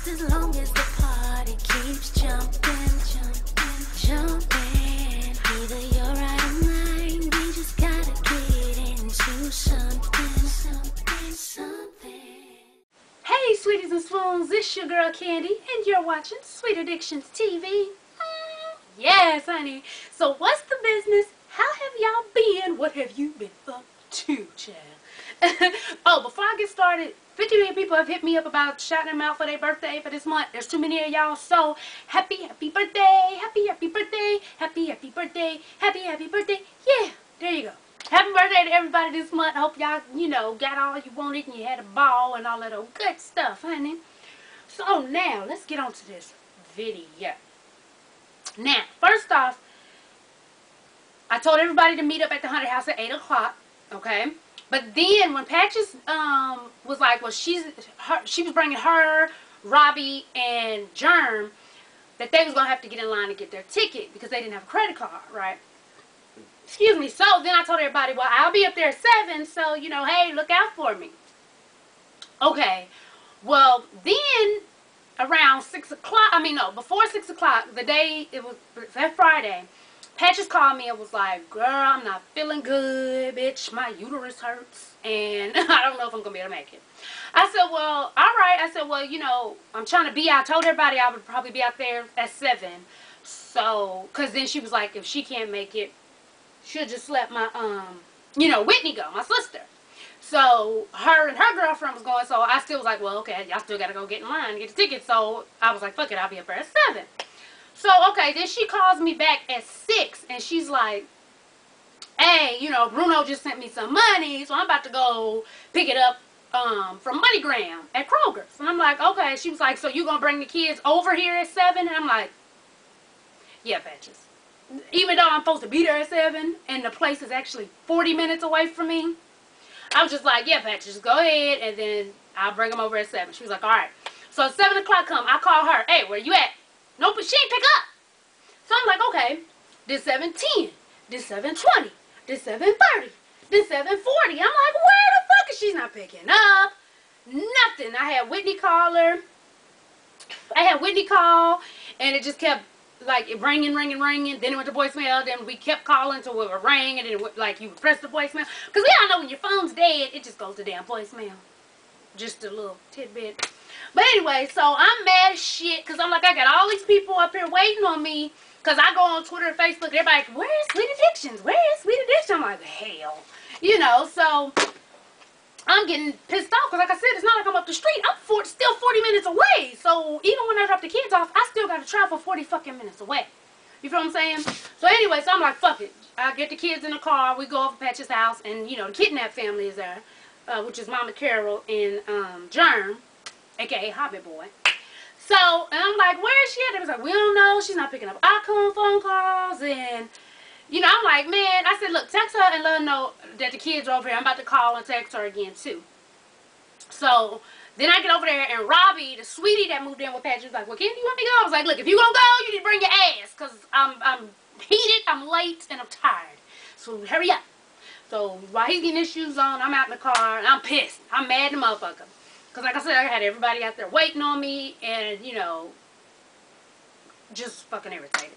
just as long as the party keeps jumping, jumping, jumping. Either you're right or mine, we just gotta get into something, something, something. Hey, sweeties and swoons, it's your girl Candy, and you're watching Sweet Addictions TV. Yes, honey. So what's the business? How have y'all been? What have you been up to, child? Oh, before I get started, 50 million people have hit me up about shouting them out for their birthday for this month. There's too many of y'all, so happy birthday, happy birthday, happy birthday, happy birthday. Yeah, there you go. Happy birthday to everybody this month. I hope y'all, got all you wanted and you had a ball and all that old good stuff, honey. So now, let's get on to this video. Now, first off, I told everybody to meet up at the Haunted House at 8 o'clock, okay? But then when Patches was like, well, she was bringing her, Robbie, and Germ, that they was going to have to get in line to get their ticket because they didn't have a credit card, right? Excuse me. So then I told everybody, well, I'll be up there at 7, so, hey, look out for me. Okay. Well, then around 6 o'clock, before 6 o'clock, the day, it was that Friday, Patches called me and was like, girl, I'm not feeling good, bitch. My uterus hurts, and I don't know if I'm going to be able to make it. I said, well, all right. I said, well, I'm trying to be out. I told everybody I would probably be out there at 7. So, because then she was like, if she can't make it, she'll just let my, Whitney go, my sister. So, her and her girlfriend was going, so I still was like, well, okay, y'all still got to go get in line and get the ticket. So, I was like, fuck it, I'll be up there at 7. So, okay, then she calls me back at 6, and she's like, hey, Bruno just sent me some money, so I'm about to go pick it up from MoneyGram at Kroger's. And I'm like, okay. She was like, so you going to bring the kids over here at 7? And I'm like, yeah, Patches. Even though I'm supposed to be there at 7, and the place is actually 40 minutes away from me, I was just like, yeah, Patches, go ahead, and then I'll bring them over at 7. She was like, all right. So, 7 o'clock come, I call her, hey, where you at? Nope, but she ain't pick up. So I'm like, okay, this 7:10, this 7:20, this 7:30, this 7:40. I'm like, where the fuck is she not picking up? Nothing. I had Whitney call her. And it just kept, like, ringing. Then it went to voicemail. Then we kept calling till it would ring. And then it would, like, you would press the voicemail. Because we all know when your phone's dead, it just goes to damn voicemail. Just a little tidbit. But anyway, so I'm mad as shit because I'm like, I got all these people up here waiting on me because I go on Twitter and Facebook. Everybody like, where's Sweet Addictions? Where's Sweet Addictions? I'm like, hell. So I'm getting pissed off because, like I said, it's not like I'm up the street. I'm still 40 minutes away. So even when I drop the kids off, I still got to travel 40 fucking minutes away. You feel what I'm saying? So anyway, so I'm like, fuck it. I get the kids in the car. We go over to Patch's house, and, the kidnapped family is there, which is Mama Carol and Germ, a.k.a. Hobby Boy. So, and I'm like, where is she at? They was like, we don't know. She's not picking up our phone calls. And, I'm like, man, I said, look, text her and let her know that the kids are over here. I'm about to call and text her again, too. So, then I get over there, and Robbie, the sweetie that moved in with Patrick, was like, well, Candy, you want me to go? I was like, look, if you gonna go, you need to bring your ass, because I'm heated, I'm late, and I'm tired. So, hurry up. So, while he's getting his shoes on, I'm out in the car, and I'm pissed. I'm mad at the motherfucker. Because, like I said, I had everybody out there waiting on me and, just fucking irritated.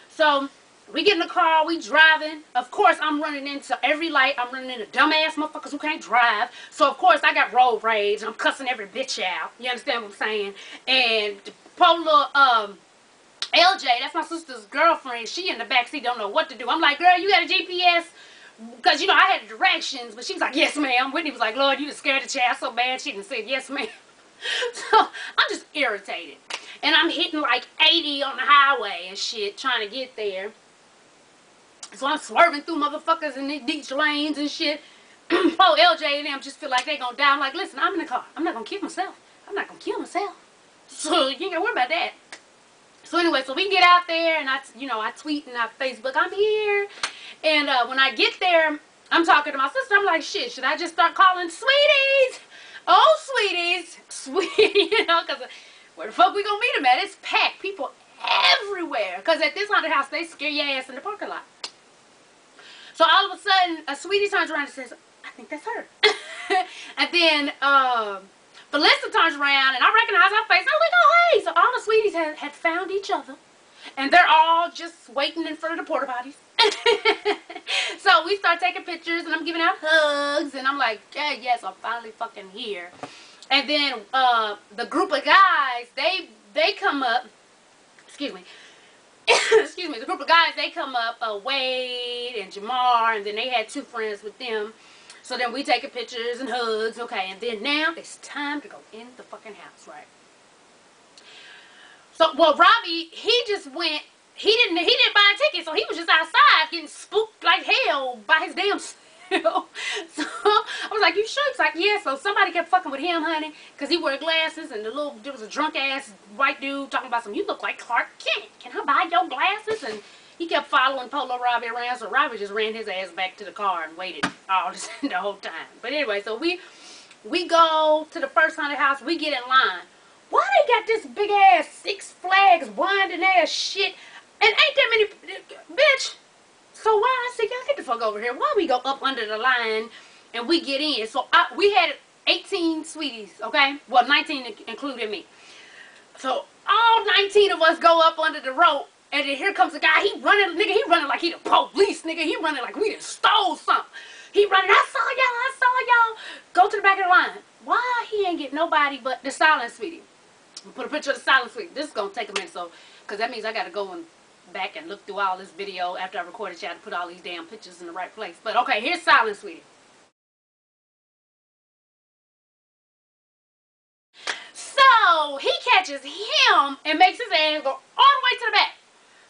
So, we get in the car, we driving. Of course, I'm running into every light. I'm running into dumbass motherfuckers who can't drive. So, of course, I got road rage. I'm cussing every bitch out. You understand what I'm saying? And the poor little, LJ, that's my sister's girlfriend. She in the backseat don't know what to do. I'm like, girl, you got a GPS? Because, I had the directions, but she was like, yes, ma'am. Whitney was like, Lord, you just scared the child so bad. She didn't say, yes, ma'am. So, I'm just irritated. And I'm hitting like 80 on the highway and shit, trying to get there. So, I'm swerving through motherfuckers in these lanes and shit. Oh, LJ and them just feel like they gonna die. I'm like, listen, I'm in the car. I'm not gonna kill myself. So, you ain't gotta worry about that. So, anyway, so we get out there, and I tweet and I Facebook, I'm here. And when I get there, I'm talking to my sister. I'm like, shit, should I just start calling sweeties? Oh, sweeties. Sweetie, because where the fuck we gonna meet them at? It's packed. People everywhere. Because at this haunted house, they scare your ass in the parking lot. So all of a sudden, a sweetie turns around and says, I think that's her. And then Felissa turns around, and I recognize her face. I'm like, oh, hey. So all the sweeties had found each other. And they're all just waiting in front of the porta potties. So we start taking pictures, and I'm giving out hugs. And I'm like, yeah, yes, I'm finally fucking here. And then the group of guys, they come up. Excuse me. Excuse me. The group of guys, they come up. Wade and Jamar. And then they had 2 friends with them. So then we taking pictures and hugs. Okay. And then now it's time to go in the fucking house, right? So, well, Robbie, he just went, he didn't buy a ticket, so he was just outside getting spooked like hell by his damn self. So, I was like, you sure? He's like, yeah, so somebody kept fucking with him, honey, because he wore glasses, and there was a drunk-ass white dude talking about you look like Clark Kent. Can I buy your glasses? And he kept following Polo Robbie around, so Robbie just ran his ass back to the car and waited all the whole time. But anyway, so we go to the first haunted house, we get in line. Why they got this big ass Six Flags winding ass shit? And ain't that many, bitch. So why? I said, y'all get the fuck over here. Why we go up under the line and we get in? So we had 18 sweeties, okay? Well, 19 including me. So all 19 of us go up under the rope, and then here comes a guy. He running, nigga. He running like he the police, nigga. He running like we done stole something. He running. I saw y'all. Go to the back of the line. Why he ain't get nobody but the silent sweetie? Put a picture of the silent sweetie. This is gonna take a minute, so because that means I gotta go and back and look through all this video after I recorded. You had to put all these damn pictures in the right place. But okay, here's silent sweetie. So he catches him and makes his ass go all the way to the back.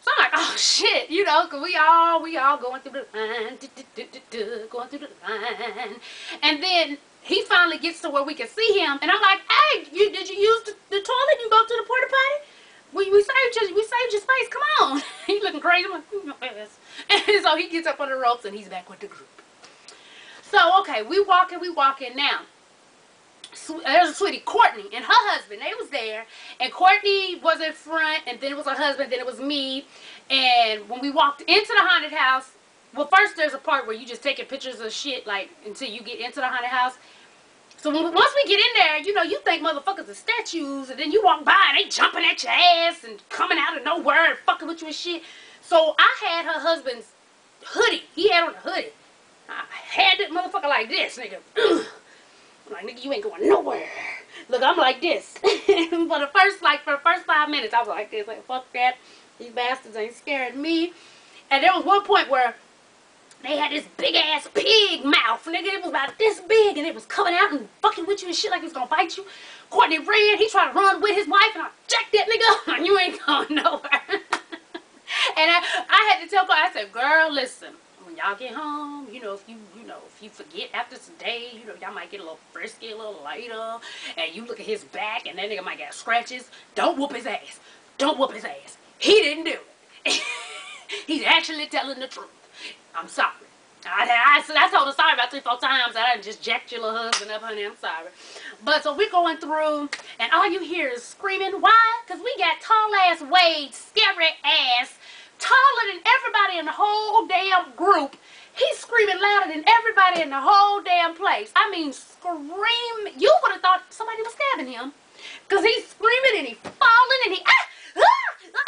So I'm like, oh shit, you know, cause we all going through the line, going through the line, and then he finally gets to where we can see him, and I'm like, hey, did you use the toilet? You go to the porta potty? We saved your space. Come on. He's looking crazy. I'm like, yes. And so he gets up on the ropes and he's back with the group. So okay, we walking now. There's a sweetie, Courtney, and her husband. They was there, and Courtney was in front, and then it was her husband, then it was me. And when we walked into the haunted house, well, first there's a part where you just taking pictures of shit, like, until you get into the haunted house. So once we get in there, you know, you think motherfuckers are statues, and then you walk by and they jumping at your ass and coming out of nowhere and fucking with you and shit. So I had her husband's hoodie. He had on a hoodie. I had that motherfucker like this, nigga. I'm like, nigga, you ain't going nowhere. Look, I'm like this. For the first 5 minutes, I was like this. Like, fuck that. These bastards ain't scaring me. And there was one point where they had this big ass pig mouth. Nigga, it was about this big, and it was coming out and fucking with you and shit like it was gonna bite you. Courtney ran. He tried to run with his wife, and I jacked that nigga up. You ain't going nowhere. And I had to tell her, I said, girl, listen. When y'all get home, you know, if you forget after today, you know, y'all might get a little frisky a little later, and you look at his back, and that nigga might get scratches. Don't whoop his ass. Don't whoop his ass. He didn't do it. He's actually telling the truth. I'm sorry. I told her sorry about 3-4 times. I done just jacked your little husband up, honey. I'm sorry. But so we're going through, and all you hear is screaming. Why? Because we got tall-ass Wade, scary ass, taller than everybody in the whole damn group. He's screaming louder than everybody in the whole damn place. I mean, scream. You would have thought somebody was stabbing him. Because he's screaming and he's falling and he,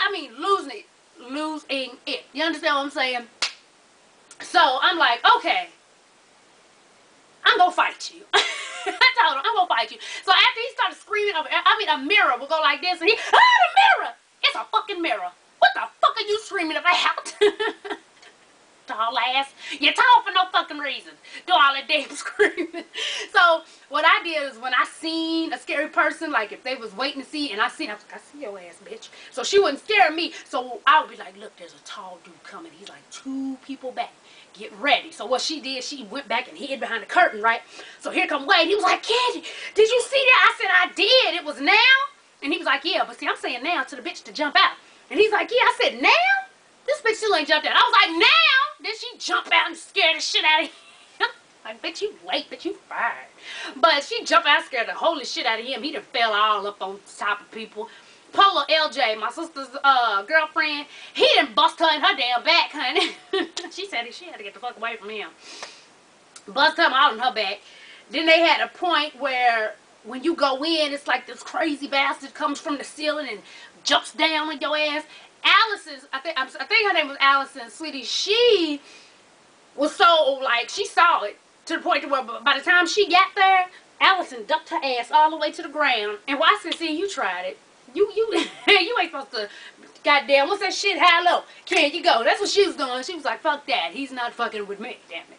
I mean, losing it. You understand what I'm saying? So I'm like, okay, I'm going to fight you. I told him, I'm going to fight you. So after he started screaming, a mirror will go like this. And he, the mirror. It's a fucking mirror. What the fuck are you screaming about? Tall ass. You're tall for no fucking reason. Do all that damn screaming. So what I did is when I seen a scary person, like if they was waiting to see, and I was like, I see your ass, bitch. So she wouldn't scare me. So I would be like, look, there's a tall dude coming. He's like 2 people back. Get ready. So what she did, she went back and hid behind the curtain, right? So here come Wade. He was like, Candy, did you see that? I said, I did. It was now. And he was like, yeah, but see, I'm saying now to the bitch to jump out. And he's like, yeah. I said, now? This bitch still ain't jumped out. I was like, now? Then she jumped out and scared the shit out of him. Like, bitch, you late, bitch, you fired. But she jumped out and scared the holy shit out of him. He done fell all up on top of people. Polo LJ, my sister's girlfriend, he done bust her in her damn back, honey. She said she had to get the fuck away from him. Bust him all in her back. Then they had a point where when you go in, it's like this crazy bastard comes from the ceiling and jumps down on your ass. Allison's, I think her name was Allison, sweetie. She was so, like, she saw it to the point where by the time she got there, Allison ducked her ass all the way to the ground. And well, I said, see, you tried it. You you ain't supposed to, goddamn, what's that shit, high low? Can you go? That's what she was doing. She was like, fuck that. He's not fucking with me, damn it.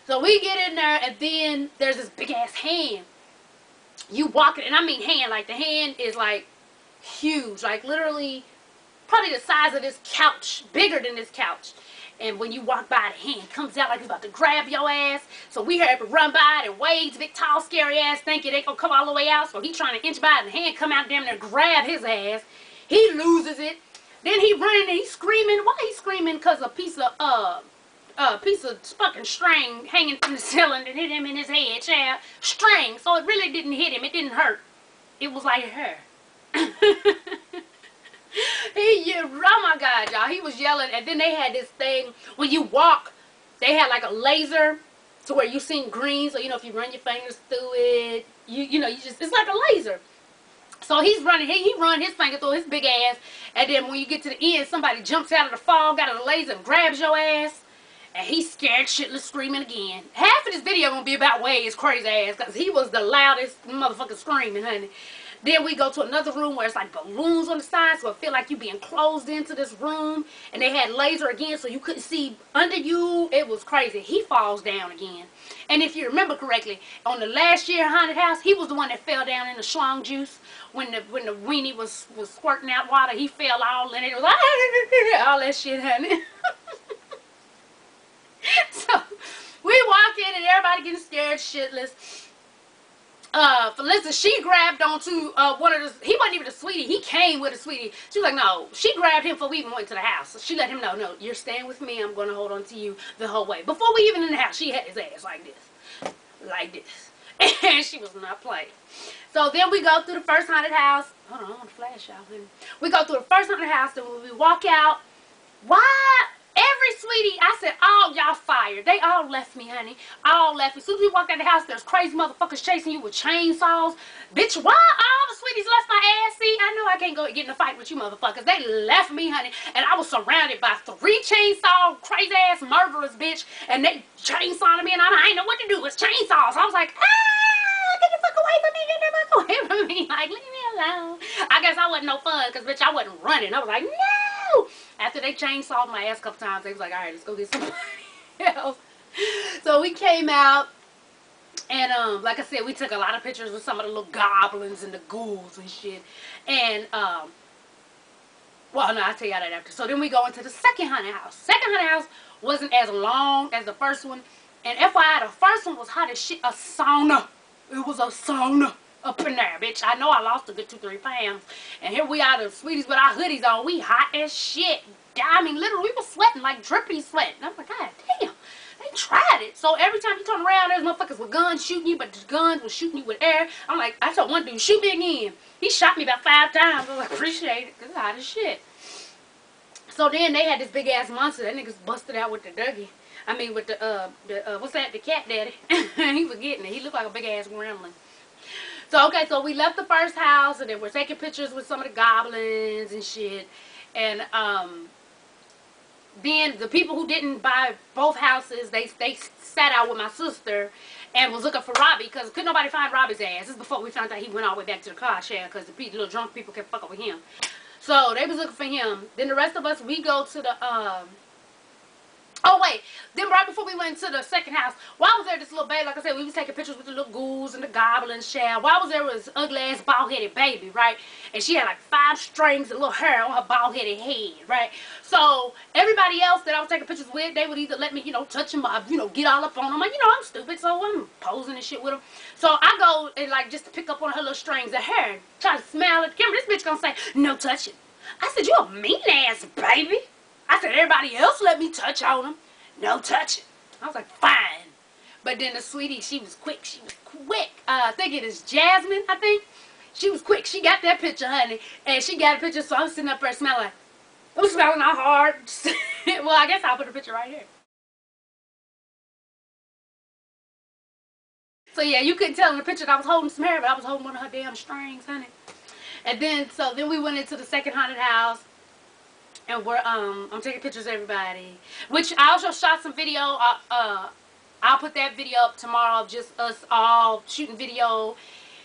So we get in there, and then there's this big ass hand. You walk it, and I mean hand, like the hand is like huge, like literally probably the size of this couch, bigger than this couch. And when you walk by, the hand comes out like it's about to grab your ass. So we have to run by it and waves, big, tall, scary ass, thinking they gonna come all the way out. So he trying to inch by, and the hand come out damn near grab his ass. He loses it. Then he running and he's screaming. Why he screaming? Cause a piece of fucking string hanging from the ceiling that hit him in his head, child. String. So it really didn't hit him. It didn't hurt. It was like her. Oh my God, y'all. He was yelling, and then they had this thing when you walk. They had like a laser to where you seen green. So you know if you run your fingers through it, you know you just it's like a laser. So he's running. He run his finger through his big ass, and then when you get to the end, somebody jumps out of the fog, got a laser, and grabs your ass. And he's scared shitless, screaming again. Half of this video gonna be about Wade's crazy ass, because he was the loudest motherfucker screaming, honey. Then we go to another room where it's like balloons on the side, so it feel like you being closed into this room. And they had laser again, so you couldn't see under you. It was crazy. He falls down again. And if you remember correctly, on the last year haunted house, he was the one that fell down in the schlong juice when the weenie was squirting out water. He fell all in it. It was like all that shit, honey. So we walk in and everybody getting scared shitless. Felissa, she grabbed onto one of the, he wasn't even a sweetie, he came with a sweetie. She was like, no, she grabbed him before we even went to the house. So she let him know, no, you're staying with me, I'm going to hold on to you the whole way. Before we even in the house, she had his ass like this. And she was not playing. So then we go through the first haunted house. Hold on, I'm going to flash y'all. We go through the first haunted house, then when we walk out, why? Every sweetie, I said, all y'all fired. They all left me, honey. All left me. As soon as we walked out the house, there's crazy motherfuckers chasing you with chainsaws. Bitch, why all the sweeties left my ass? See, I know I can't go get in a fight with you motherfuckers. They left me, honey. And I was surrounded by 3 chainsaw, crazy-ass murderers, bitch. And they chainsawing me, and I ain't know what to do. It's chainsaws. I was like, get the fuck away from me. Get the fuck away from me. Like, leave me alone. I guess I wasn't no fun, because, bitch, I wasn't running. I was like, no. After they chainsawed my ass a couple times, they was like, all right, let's go get somebody else. So we came out, and like I said, we took a lot of pictures with some of the little goblins and the ghouls and shit. And, well, no, I'll tell y'all that after. So then we go into the second haunted house. Second haunted house wasn't as long as the first one. And FYI, the first one was hot as shit, a sauna. It was a sauna up in there, bitch. I know I lost a good 2-3 pounds. And here we are, the sweeties with our hoodies on. We hot as shit. I mean, literally, we were sweating, like drippy sweat. And I was like, God damn, they tried it. So every time you turn around, there's motherfuckers with guns shooting you, but the guns was shooting you with air. I'm like, I told one dude, shoot me again. He shot me about 5 times. I was like, appreciate it, because it's hot as shit. So then they had this big ass monster. That nigga's busted out with the Dougie. I mean, with the, what's that, the cat daddy. He was getting it. He looked like a big ass gremlin. So, okay, so we left the first house, and then we're taking pictures with some of the goblins and shit. And, then the people who didn't buy both houses, they sat out with my sister and was looking for Robbie, because couldn't nobody find Robbie's ass. This is before we found out he went all the way back to the car share, because the little drunk people kept fucking with him. So, they was looking for him. Then the rest of us, we go to the, oh wait, then right before we went to the second house, why was there this little baby? Like I said, we was taking pictures with the little ghouls and the goblins, child. Why was there this ugly ass bald headed baby, right? And she had like 5 strings of little hair on her bald headed head, right? So everybody else that I was taking pictures with, they would either let me, you know, touch them, you know, get all up on them. And, you know, I'm stupid, so I'm posing and shit with them. So I go and like just to pick up on her little strings of hair, try to smile at the camera. This bitch gonna say, no touching. I said, you a mean ass baby. I said, everybody else let me touch on them. No touching. I was like, fine. But then the sweetie, she was quick. She was quick. I think it is Jasmine, I think. She was quick. She got that picture, honey. And she got a picture, so I'm sitting up there smelling. I'm smelling all hard. Well, I guess I'll put a picture right here. So yeah, you couldn't tell in the picture that I was holding some hair, but I was holding one of her damn strings, honey. And then, so then we went into the second haunted house. And I'm taking pictures of everybody. Which I also shot some video. I'll put that video up tomorrow of just us all shooting video.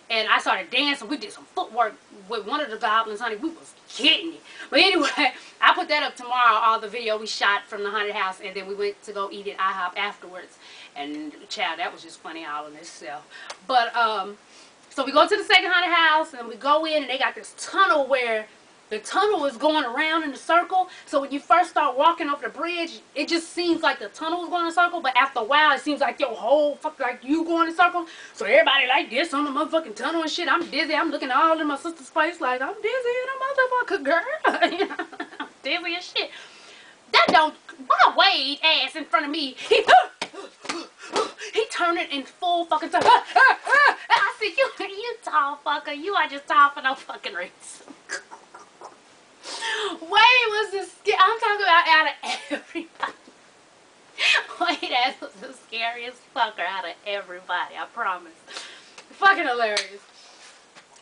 And I started dancing. We did some footwork with one of the goblins, honey. We was getting it. But anyway, I put that up tomorrow, all the video we shot from the haunted house. And then we went to go eat at IHOP afterwards. And child, that was just funny all in itself. But, so we go to the second haunted house. And we go in and they got this tunnel where the tunnel is going around in a circle. So when you first start walking over the bridge, it just seems like the tunnel is going in a circle. But after a while, it seems like your whole like you going in a circle. So everybody like this on the motherfucking tunnel and shit. I'm dizzy. I'm looking all in my sister's face like, I'm dizzy in a motherfucker, girl. You know, I'm dizzy as shit. That don't, my Wade ass in front of me, he turned it in full fucking time. I said, you tall fucker. You are just tall for no fucking reason. Wade was the I'm talking about out of everybody. Wade ass was the scariest fucker out of everybody, I promise. Fucking hilarious.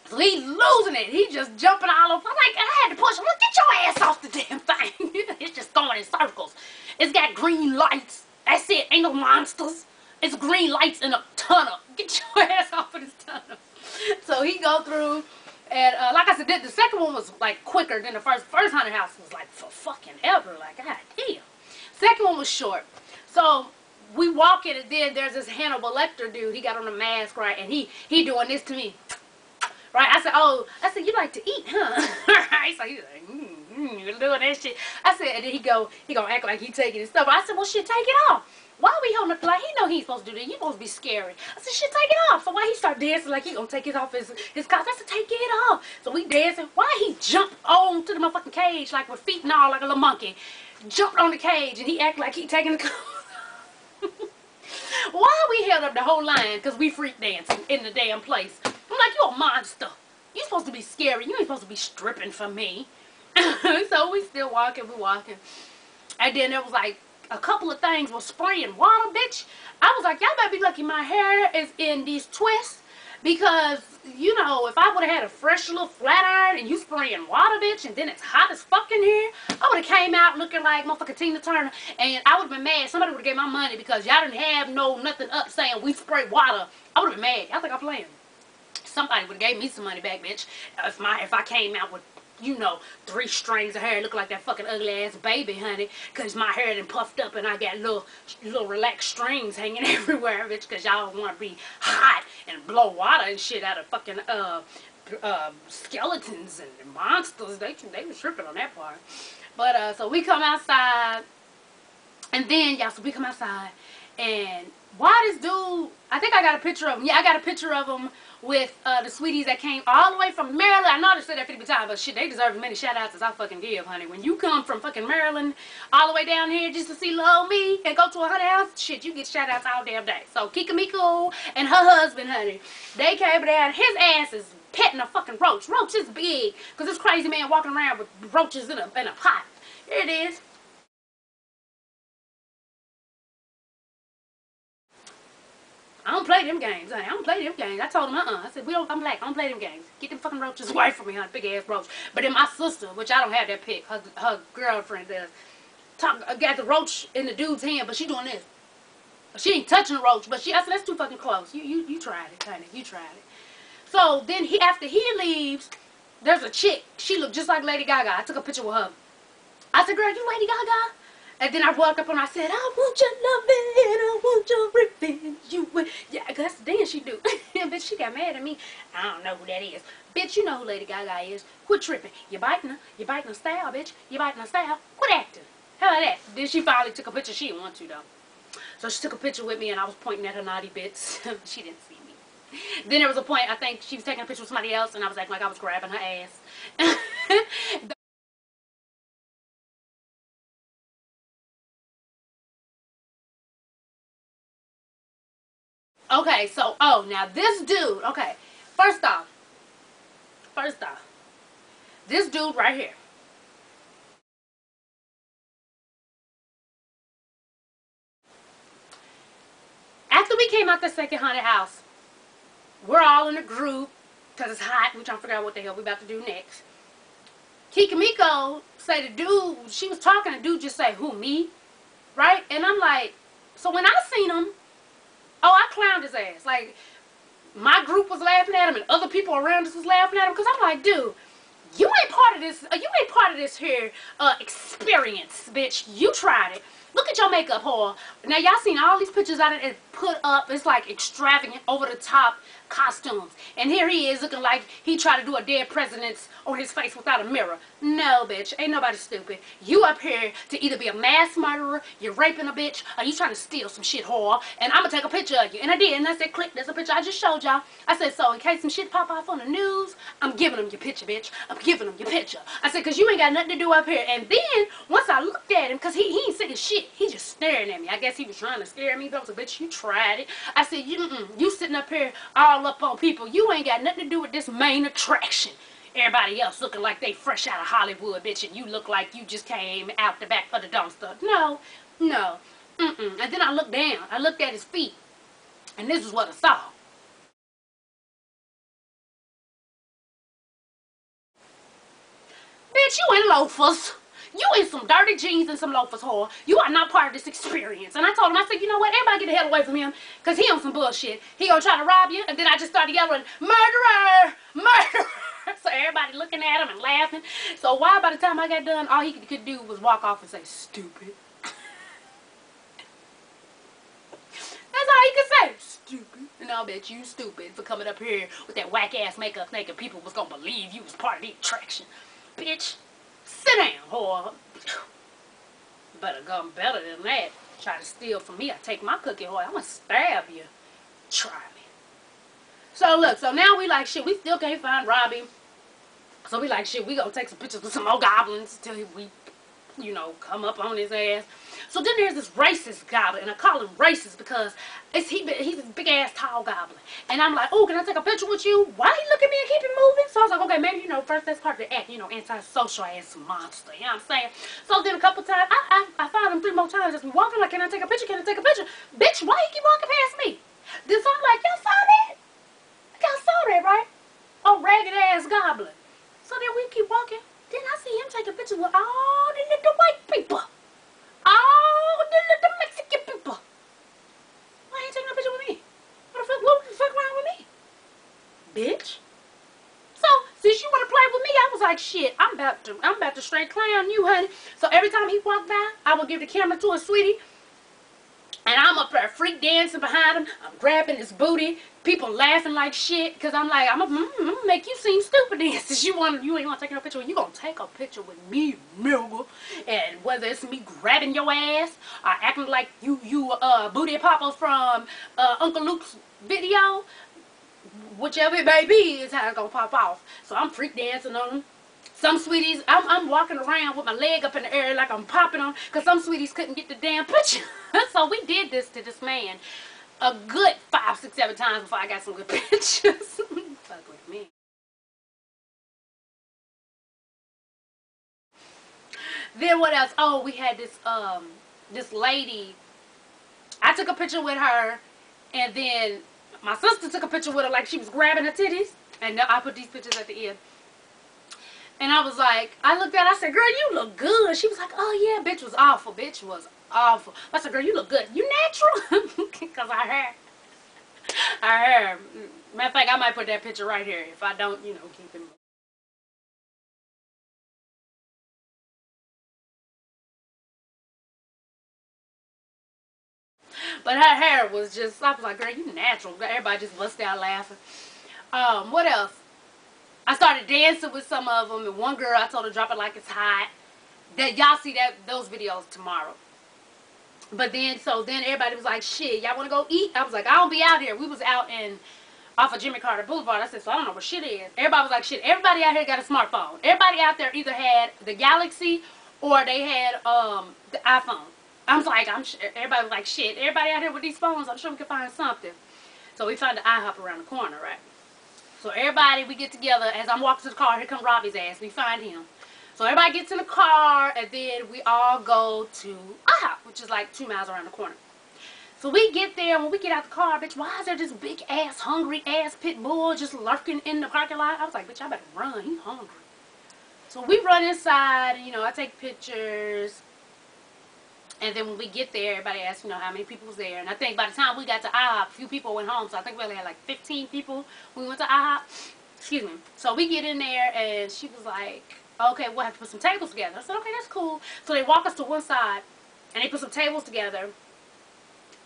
So he's losing it. He's just jumping all over. I'm like, I had to push him. Look, get your ass off the damn thing. It's just going in circles. It's got green lights. That's it. Ain't no monsters. It's green lights in a tunnel. Get your ass off of this tunnel. So he go through. And like I said, the second one was like quicker than the first. First haunted house was like for fucking ever. Like, god damn. Second one was short. So we walk in and then there's this Hannibal Lecter dude. He got on a mask, right? And he doing this to me. Right? I said, you like to eat, huh? Right? So he's like, you're doing that shit. I said, and then he gonna act like he taking his stuff. I said, well shit, take it off. Why are we holding up? Like, he know he ain't supposed to do that. You supposed to be scary. I said, shit, take it off. So why he start dancing like he gonna take it off his costume? I said, take it off. So we dancing. Why he jump on to the motherfucking cage like with feet and all like a little monkey? Jumped on the cage and he act like he taking the clothes. Why we held up the whole line? Because we freak dancing in the damn place. I'm like, you a monster. You supposed to be scary. You ain't supposed to be stripping for me. So we still walking, we walking. And then there was like, a couple of things was spraying water, bitch. I was like, y'all better be lucky my hair is in these twists. Because, you know, if I would have had a fresh little flat iron and you spraying water, bitch, and then it's hot as fuck in here, I would have came out looking like motherfucking Tina Turner. And I would have been mad. Somebody would have gave my money because y'all didn't have nothing up saying we spray water. I would have been mad. Y'all think I'm playing? Somebody would have gave me some money back, bitch. If I came out with, you know, 3 strings of hair, look like that fucking ugly ass baby, honey, because my hair done puffed up and I got little relaxed strings hanging everywhere, bitch, because y'all want to be hot and blow water and shit out of fucking skeletons and monsters. They was tripping on that part. But so we come outside, and then y'all, so we come outside, and why this dude, I think I got a picture of him. Yeah, I got a picture of him with the sweeties that came all the way from Maryland. I know they said that 50 times, but shit, they deserve as many shout outs as I fucking give, honey. When you come from fucking Maryland all the way down here just to see little me and go to a haunted house, shit, you get shout outs all damn day. So Kika Miku and her husband, honey, they came down. His ass is petting a fucking roach. Roach is big, because this crazy man walking around with roaches in a pot. Here it is. I don't play them games, honey. I don't play them games. I told him, I said, I'm black. I don't play them games. Get them fucking roaches away from me, honey. Big ass roach. But then my sister, which I don't have that pic, her girlfriend does, got the roach in the dude's hand, but she doing this. She ain't touching the roach, but I said, that's too fucking close. You tried it, honey. You tried it. So then after he leaves, there's a chick. She looked just like Lady Gaga. I took a picture with her. I said, girl, you Lady Gaga? And then I walked up and I said, I want your loving and I want your revenge. Yeah, that's the dance she do. Bitch, she got mad at me. I don't know who that is. Bitch, you know who Lady Gaga is. Quit tripping. You biting her. You biting her style, bitch. You biting her style. Quit acting. How about that? Then she finally took a picture. She didn't want to, though. So she took a picture with me and I was pointing at her naughty bits. She didn't see me. Then there was a point, I think she was taking a picture with somebody else and I was acting like I was grabbing her ass. Okay, so, now this dude, okay, first off, this dude right here, after we came out the second haunted house, We're all in a group because it's hot. We're trying to figure out what the hell we about to do next. Kika Miko say the dude, she was talking, the dude just say, who, me? Right? And I'm like, so when I seen him, oh, I clowned his ass. Like, my group was laughing at him and other people around us was laughing at him because I'm like, dude, you ain't part of this, here experience, bitch. You tried it. Look at your makeup, whore. Now, y'all seen all these pictures out of it put up. It's like extravagant, over-the-top costumes. And here he is looking like he tried to do a dead president's on his face without a mirror. No, bitch. Ain't nobody stupid. You up here to either be a mass murderer, you're raping a bitch, or you trying to steal some shit, whore. And I'm going to take a picture of you. And I did. And I said, click, there's a picture I just showed y'all. I said, so in case some shit pop off on the news, I'm giving them your picture, bitch. I'm giving them your picture. I said, because you ain't got nothing to do up here. And then, once I looked at him, because he ain't saying shit, he just staring at me. I guess he was trying to scare me. But I was like, bitch, you tried it. I said, you sitting up here all up on people. You ain't got nothing to do with this main attraction. Everybody else looking like they fresh out of Hollywood, bitch, and you look like you just came out the back of the dumpster. No, no, And then I looked down. I looked at his feet, and this is what I saw. Bitch, you in loafers. You in some dirty jeans and some loafers, whore. You are not part of this experience. And I told him, I said, you know what? Everybody get the hell away from him, because he on some bullshit. He gonna try to rob you, and then I just started yelling, murderer! Murderer! So everybody looking at him and laughing. So why by the time I got done, all he could do was walk off and say, stupid. That's all he could say. Stupid. And I'll bet you stupid for coming up here with that whack-ass makeup thinking people was gonna believe you was part of the attraction. Bitch, sit down, whore. Better come better than that. Try to steal from me, I take my cookie, whore. I'm gonna stab you. Try me. So look, so now we like, shit, we still can't find Robbie. So we like, shit, we gonna take some pictures with some more goblins till we, you know, come up on his ass. So then there's this racist goblin, and I call him racist because he's this big ass tall goblin. And I'm like, oh, can I take a picture with you? Why he look at me and keep it moving? So I was like, okay, maybe, you know, first that's part of the act, you know, antisocial ass monster, you know what I'm saying? So then a couple times, I found him 3 more times as we walking, like, can I take a picture? Can I take a picture? Bitch, why he keep walking past me? Then so I'm like, y'all saw that? Y'all saw that, right? Oh, ragged ass goblin. So then we keep walking. Then I see him taking pictures with all the little white people. All the little Mexican people. Why ain't taking a picture with me? What the fuck wrong with me? Bitch. So, since you want to play with me, I was like, shit, I'm about to straight clown you, honey. So every time he walked by, I would give the camera to a sweetie. And I'm up there freak dancing behind him. I'm grabbing his booty. People laughing like shit. Because I'm like, I'm gonna make you seem stupid then. Since you ain't want to take no picture. You gonna take a picture with me, Milga. And whether it's me grabbing your ass or acting like you booty papa from Uncle Luke's video. Whichever it may be is how it's gonna pop off. So I'm freak dancing on him. Some sweeties, I'm walking around with my leg up in the air like I'm popping on, because some sweeties couldn't get the damn picture. So we did this to this man a good 5, 6, 7 times before I got some good pictures. Fuck with me. Then what else? Oh, we had this lady. I took a picture with her, and then my sister took a picture with her like she was grabbing her titties. And I put these pictures at the end. And I was like, I looked at her, I said, girl, you look good. She was like, oh yeah, bitch was awful. Bitch was awful. I said, girl, you look good. You natural? Because her hair. Matter of fact, I might put that picture right here if I don't, you know, keep it moving. But her hair was just, I was like, girl, you natural. Everybody just bust out laughing. What else? I started dancing with some of them, and one girl, I told her drop it like it's hot. That y'all see those videos tomorrow. But then, so then everybody was like, shit, y'all want to go eat? I was like, I don't be out here. We was out off of Jimmy Carter Boulevard. I said, so I don't know where shit is. Everybody was like, shit, everybody out here got a smartphone. Everybody out there either had the Galaxy or they had the iPhone. I was like, everybody was like, shit, everybody out here with these phones, I'm sure we can find something. So we found the IHOP around the corner, right? So everybody, we get together. As I'm walking to the car, here come Robbie's ass. We find him. So everybody gets in the car, and then we all go to IHOP, which is like 2 miles around the corner. So we get there, when we get out the car, bitch, why is there this big ass, hungry ass pit bull just lurking in the parking lot? I was like, bitch, I better run. He's hungry. So we run inside, and, you know, I take pictures. And then when we get there, everybody asks, you know, how many people was there. And I think by the time we got to IHOP, a few people went home. So I think we only had like 15 people when we went to IHOP. Excuse me. So we get in there, and she was like, okay, we'll have to put some tables together. I said, okay, that's cool. So they walk us to one side, and they put some tables together.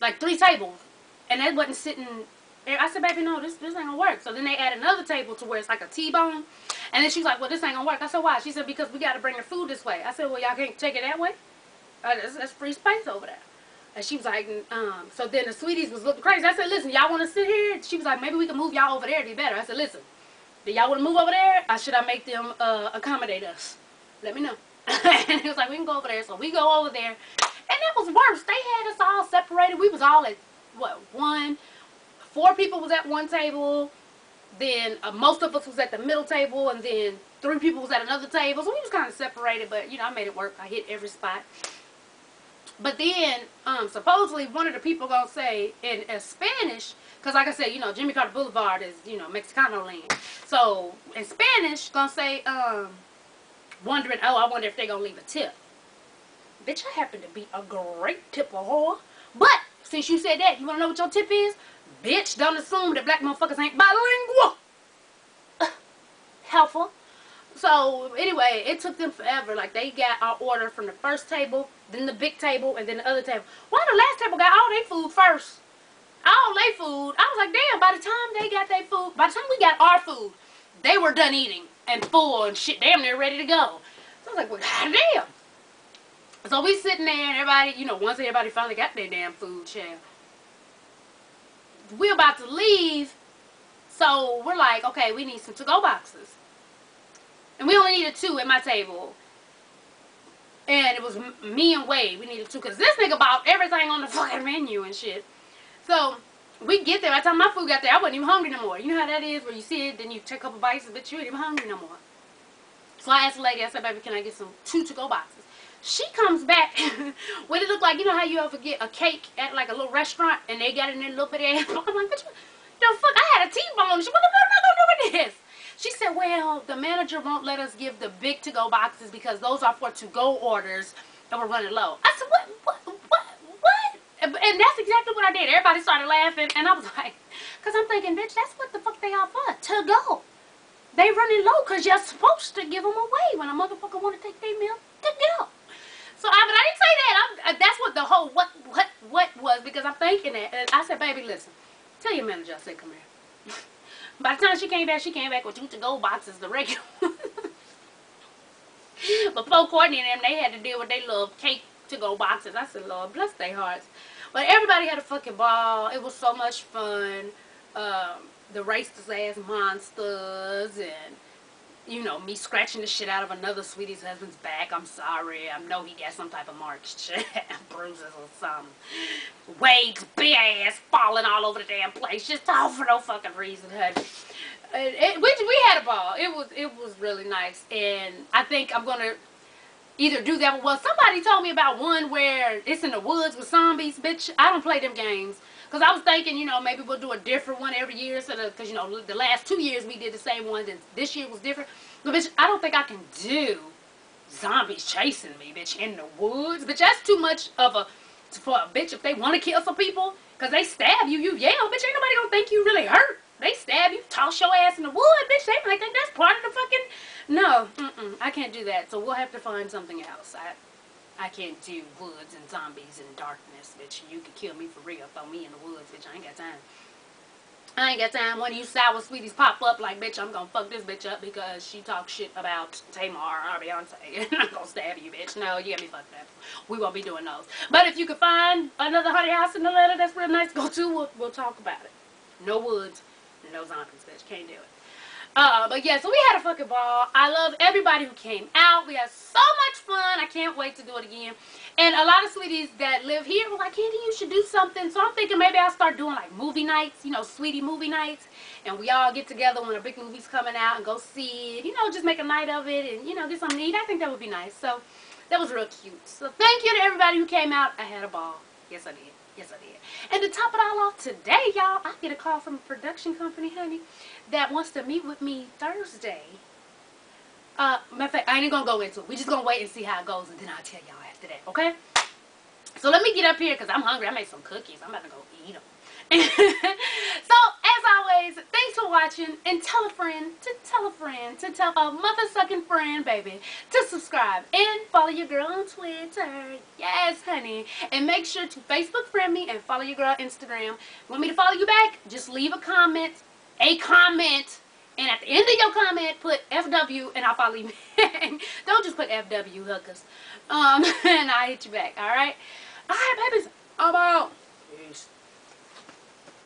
Like 3 tables. And they wasn't sitting. I said, baby, no, this ain't gonna work. So then they add another table to where it's like a T-bone. And then she's like, well, this ain't gonna work. I said, why? She said, because we gotta bring the food this way. I said, well, y'all can't take it that way? That's free space over there. And she was like, so then the sweeties was looking crazy. I said, listen, y'all want to sit here? She was like, maybe we can move y'all over there. It'd be better. I said, listen, do y'all want to move over there? Or should I make them accommodate us? Let me know. And he was like, we can go over there. So we go over there. And it was worse. They had us all separated. We was all at, what, 4 people was at one table. Then most of us was at the middle table. And then 3 people was at another table. So we was kind of separated. But, you know, I made it work. I hit every spot. But then, supposedly, one of the people gonna say in Spanish, because like I said, you know, Jimmy Carter Boulevard is, you know, Mexicano land. So, in Spanish, gonna say, wondering, oh, I wonder if they gonna leave a tip. Bitch, I happen to be a great tipper whore. But, since you said that, you wanna know what your tip is? Bitch, don't assume that black motherfuckers ain't bilingual. Helpful. So, anyway, it took them forever. Like, they got our order from the first table, then the big table, and then the other table. Why the last table got all their food first? All their food. I was like, damn, by the time they got their food, by the time we got our food, they were done eating and full and shit, damn, they're ready to go. So, I was like, well, goddamn. So, we sitting there, and everybody, you know, once everybody finally got their damn food, child, we're about to leave. So, we're like, okay, we need some to-go boxes. And we only needed 2 at my table. And it was me and Wade. We needed 2. Because this nigga bought everything on the fucking menu and shit. So, we get there. By the time my food got there, I wasn't even hungry no more. You know how that is? Where you see it, then you take a couple bites, but you ain't even hungry no more. So, I asked the lady, I said, baby, can I get some 2 to-go boxes? She comes back with it look like, you know how you ever get a cake at like a little restaurant and they got it in their little bitty ass. I'm like, what the fuck? I had a T-bone. She, what the fuck am I gonna do with this? She said, well, the manager won't let us give the big to-go boxes because those are for to-go orders and we're running low. I said, what? And that's exactly what I did. Everybody started laughing, and I was like, because I'm thinking, bitch, that's what the fuck they are for, to-go. They running low because you're supposed to give them away when a motherfucker want to take their meal to go. So, but I didn't say that. That's what the whole what was, because I'm thinking that. And I said, baby, listen, tell your manager I said, come here. By the time she came back with 2 to-go boxes, the regular. Before Courtney and them, they had to deal with their little cake to-go boxes. I said, Lord, bless their hearts. But everybody had a fucking ball. It was so much fun. The racist ass monsters and, you know, me scratching the shit out of another sweetie's husband's back. I'm sorry. I know he got some type of marks, bruises or something. Wade's big ass falling all over the damn place, just all for no fucking reason, honey. We had a ball. It was really nice, and I think I'm gonna either do that. Well, somebody told me about one where it's in the woods with zombies, bitch. I don't play them games. Because I was thinking, you know, maybe we'll do a different one every year. Because, you know, the last 2 years we did the same one. And this year was different. But, bitch, I don't think I can do zombies chasing me, bitch, in the woods. Bitch, that's too much of for a bitch if they want to kill some people. Because they stab you, you yell. Bitch, ain't nobody going to think you really hurt. They stab you, toss your ass in the wood, bitch. They might think that's part of the fucking... No, I can't do that. So we'll have to find something else. I can't do woods and zombies and darkness, bitch. You could kill me for real. Throw me in the woods, bitch. I ain't got time. I ain't got time. One of you sour sweeties pop up like, bitch, I'm gonna fuck this bitch up because she talks shit about Tamar or Beyonce. And I'm gonna stab you, bitch. No, you got me fucked up. We won't be doing those. But if you could find another honey house in Atlanta that's real nice to go to, we'll talk about it. No woods, no zombies, bitch. Can't do it. But yeah, so we had a fucking ball. I love everybody who came out. We had so much fun. I can't wait to do it again. And a lot of sweeties that live here were like, Candy, you should do something. So I'm thinking maybe I'll start doing like movie nights, you know, sweetie movie nights. And we all get together when a big movie's coming out and go see it. You know, just make a night of it and, you know, get something to eat. I think that would be nice. So that was real cute. So thank you to everybody who came out. I had a ball. Yes, I did. Yes, I did. And to top it all off today, y'all, I get a call from a production company, honey, that wants to meet with me Thursday. Matter of fact, I ain't gonna go into it. We just gonna wait and see how it goes, and then I'll tell y'all after that, okay? So let me get up here because I'm hungry. I made some cookies. I'm about to go eat them. So, as always, thanks for watching, and tell a friend to tell a friend to tell a mother-sucking friend, baby, to subscribe and follow your girl on Twitter. Yes, honey. And make sure to Facebook friend me and follow your girl on Instagram. Want me to follow you back? Just leave a comment. And at the end of your comment, put FW, and I'll follow you. Don't just put FW, hookers. And I'll hit you back, alright? Alright, babies. I'm out. Peace.